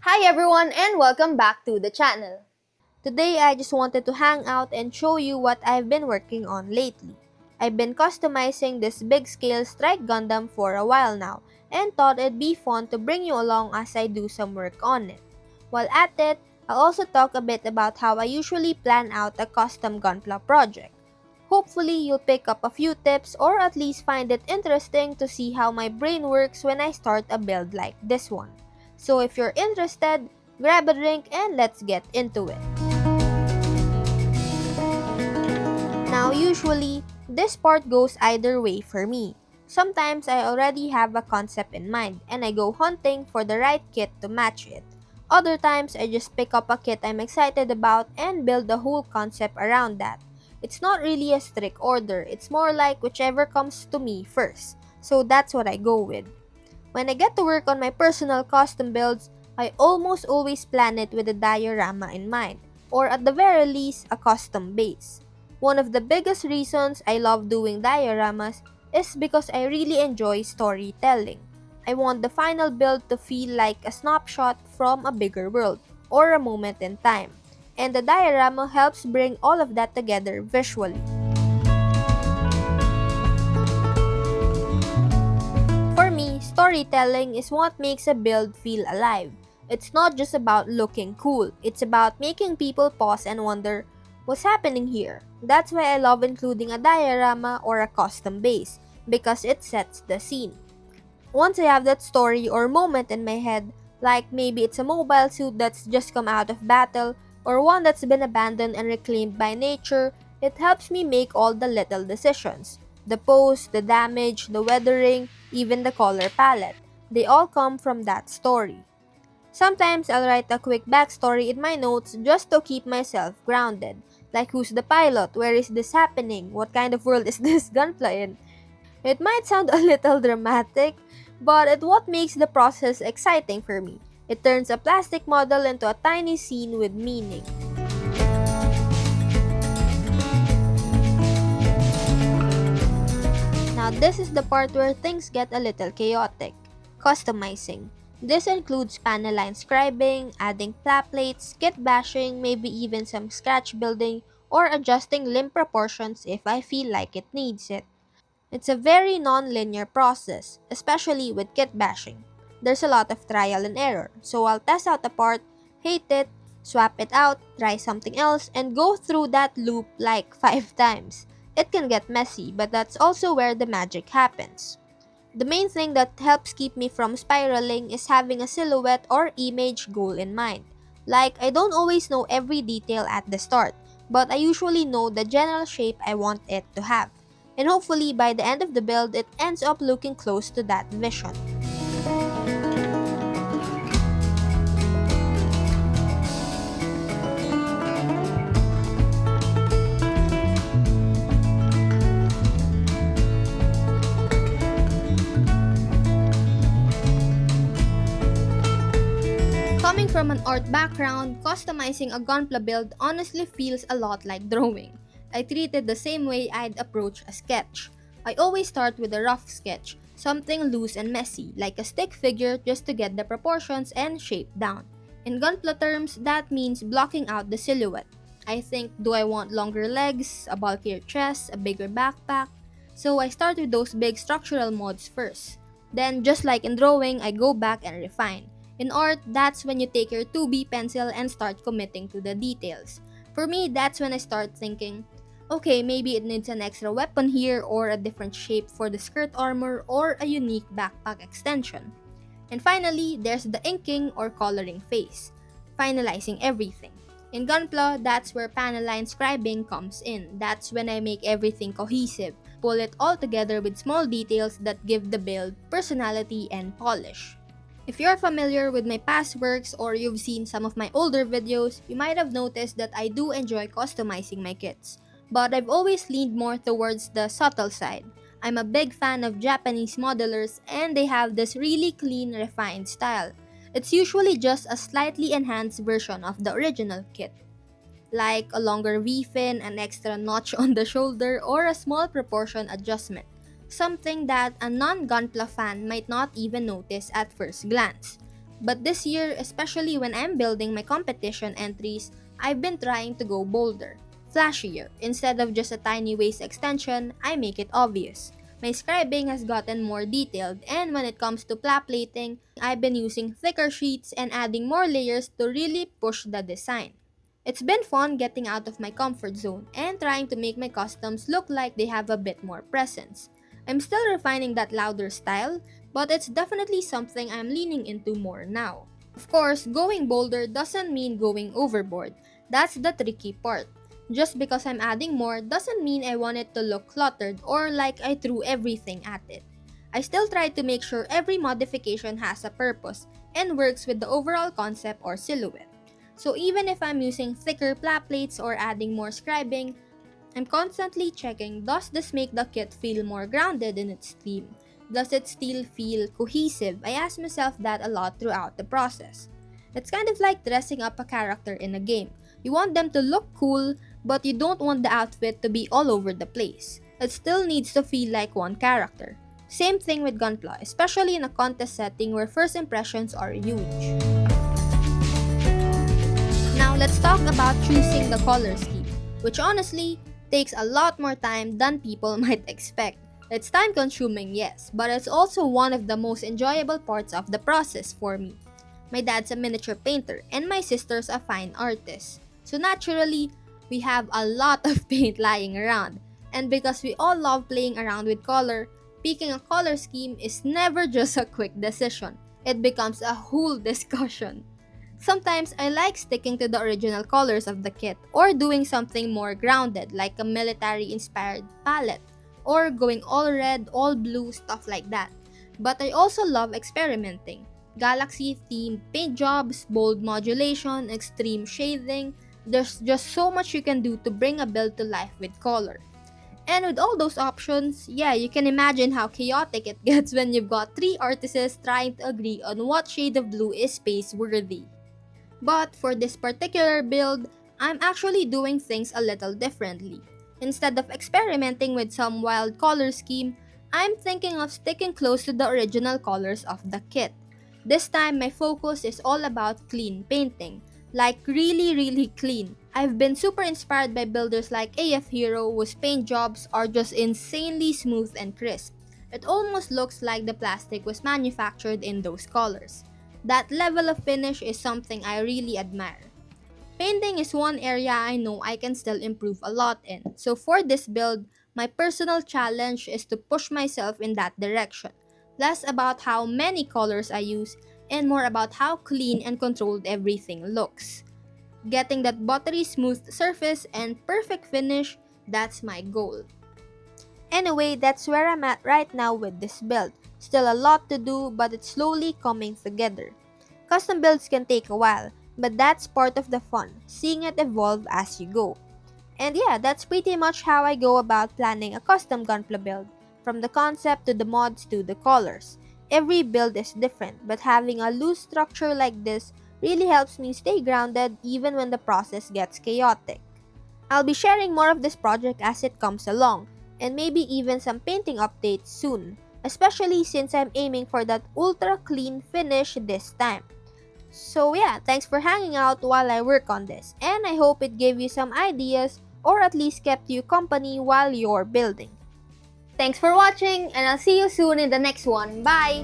Hi everyone and welcome back to the channel. Today I just wanted to hang out and show you what I've been working on lately. I've been customizing this big scale strike Gundam for a while now and thought it'd be fun to bring you along as I do some work on it. While at it, I'll also talk a bit about how I usually plan out a custom Gunpla project. Hopefully you'll pick up a few tips or at least find it interesting to see how my brain works when I start a build like this one. So if you're interested, grab a drink and let's get into it. Now usually, this part goes either way for me. Sometimes I already have a concept in mind and I go hunting for the right kit to match it. Other times I just pick up a kit I'm excited about and build the whole concept around that. It's not really a strict order, it's more like whichever comes to me first. So that's what I go with. When I get to work on my personal custom builds, I almost always plan it with a diorama in mind, or at the very least, a custom base. One of the biggest reasons I love doing dioramas is because I really enjoy storytelling. I want the final build to feel like a snapshot from a bigger world, or a moment in time, and the diorama helps bring all of that together visually. For me, storytelling is what makes a build feel alive. It's not just about looking cool, it's about making people pause and wonder, what's happening here? That's why I love including a diorama or a custom base, because it sets the scene. Once I have that story or moment in my head, like maybe it's a mobile suit that's just come out of battle, or one that's been abandoned and reclaimed by nature, it helps me make all the little decisions. The pose, the damage, the weathering, even the color palette. They all come from that story. Sometimes I'll write a quick backstory in my notes just to keep myself grounded. Like who's the pilot? Where is this happening? What kind of world is this gunpla in? It might sound a little dramatic, but it's what makes the process exciting for me. It turns a plastic model into a tiny scene with meaning. Now this is the part where things get a little chaotic. Customizing. This includes panel line scribing, adding flap plates, kit bashing, maybe even some scratch building, or adjusting limb proportions if I feel like it needs it. It's a very non-linear process, especially with kit bashing. There's a lot of trial and error, so I'll test out a part, hate it, swap it out, try something else, and go through that loop like 5 times. It can get messy, but that's also where the magic happens. The main thing that helps keep me from spiraling is having a silhouette or image goal in mind. Like, I don't always know every detail at the start, but I usually know the general shape I want it to have. And hopefully by the end of the build, it ends up looking close to that vision. Coming from an art background, customizing a Gunpla build honestly feels a lot like drawing. I treat it the same way I'd approach a sketch. I always start with a rough sketch, something loose and messy, like a stick figure just to get the proportions and shape down. In Gunpla terms, that means blocking out the silhouette. I think, do I want longer legs, a bulkier chest, a bigger backpack? So I start with those big structural mods first. Then, just like in drawing, I go back and refine. In art, that's when you take your 2B pencil and start committing to the details. For me, that's when I start thinking, okay, maybe it needs an extra weapon here or a different shape for the skirt armor or a unique backpack extension. And finally, there's the inking or coloring phase, finalizing everything. In Gunpla, that's where panel line scribing comes in. That's when I make everything cohesive, pull it all together with small details that give the build personality and polish. If you're familiar with my past works or you've seen some of my older videos, you might have noticed that I do enjoy customizing my kits. But I've always leaned more towards the subtle side. I'm a big fan of Japanese modelers and they have this really clean, refined style. It's usually just a slightly enhanced version of the original kit, like a longer V-fin, an extra notch on the shoulder, or a small proportion adjustment, something that a non-Gunpla fan might not even notice at first glance. But this year, especially when I'm building my competition entries, I've been trying to go bolder, flashier. Instead of just a tiny waist extension, I make it obvious. My scribing has gotten more detailed, and when it comes to pla plating, I've been using thicker sheets and adding more layers to really push the design. It's been fun getting out of my comfort zone and trying to make my customs look like they have a bit more presence. I'm still refining that louder style, but it's definitely something I'm leaning into more now. Of course, going bolder doesn't mean going overboard. That's the tricky part. Just because I'm adding more doesn't mean I want it to look cluttered or like I threw everything at it. I still try to make sure every modification has a purpose and works with the overall concept or silhouette. So even if I'm using thicker pla plates or adding more scribing, I'm constantly checking, does this make the kit feel more grounded in its theme? Does it still feel cohesive? I ask myself that a lot throughout the process. It's kind of like dressing up a character in a game. You want them to look cool, but you don't want the outfit to be all over the place. It still needs to feel like one character. Same thing with Gunpla, especially in a contest setting where first impressions are huge. Now let's talk about choosing the color scheme, which honestly takes a lot more time than people might expect. It's time consuming, yes, but it's also one of the most enjoyable parts of the process for me. My dad's a miniature painter and my sister's a fine artist. So naturally, we have a lot of paint lying around. And because we all love playing around with color, picking a color scheme is never just a quick decision. It becomes a whole discussion. Sometimes I like sticking to the original colors of the kit or doing something more grounded like a military-inspired palette or going all red, all blue, stuff like that. But I also love experimenting. Galaxy-themed paint jobs, bold modulation, extreme shading. There's just so much you can do to bring a build to life with color. And with all those options, yeah, you can imagine how chaotic it gets when you've got three artists trying to agree on what shade of blue is space-worthy. But for this particular build, I'm actually doing things a little differently. Instead of experimenting with some wild color scheme, I'm thinking of sticking close to the original colors of the kit. This time, my focus is all about clean painting. Like really clean. I've been super inspired by builders like AF Hero whose paint jobs are just insanely smooth and crisp. It almost looks like the plastic was manufactured in those colors. That level of finish is something I really admire. Painting is one area I know I can still improve a lot in. So for this build, my personal challenge is to push myself in that direction. Less about how many colors I use and more about how clean and controlled everything looks. Getting that buttery smooth surface and perfect finish, that's my goal. Anyway, that's where I'm at right now with this build. Still a lot to do, but it's slowly coming together. Custom builds can take a while, but that's part of the fun, seeing it evolve as you go. And yeah, that's pretty much how I go about planning a custom Gunpla build, from the concept to the mods to the colors. Every build is different, but having a loose structure like this really helps me stay grounded even when the process gets chaotic. I'll be sharing more of this project as it comes along, and maybe even some painting updates soon, especially since I'm aiming for that ultra clean finish this time. So yeah, thanks for hanging out while I work on this, and I hope it gave you some ideas or at least kept you company while you're building. Thanks for watching, and I'll see you soon in the next one. Bye!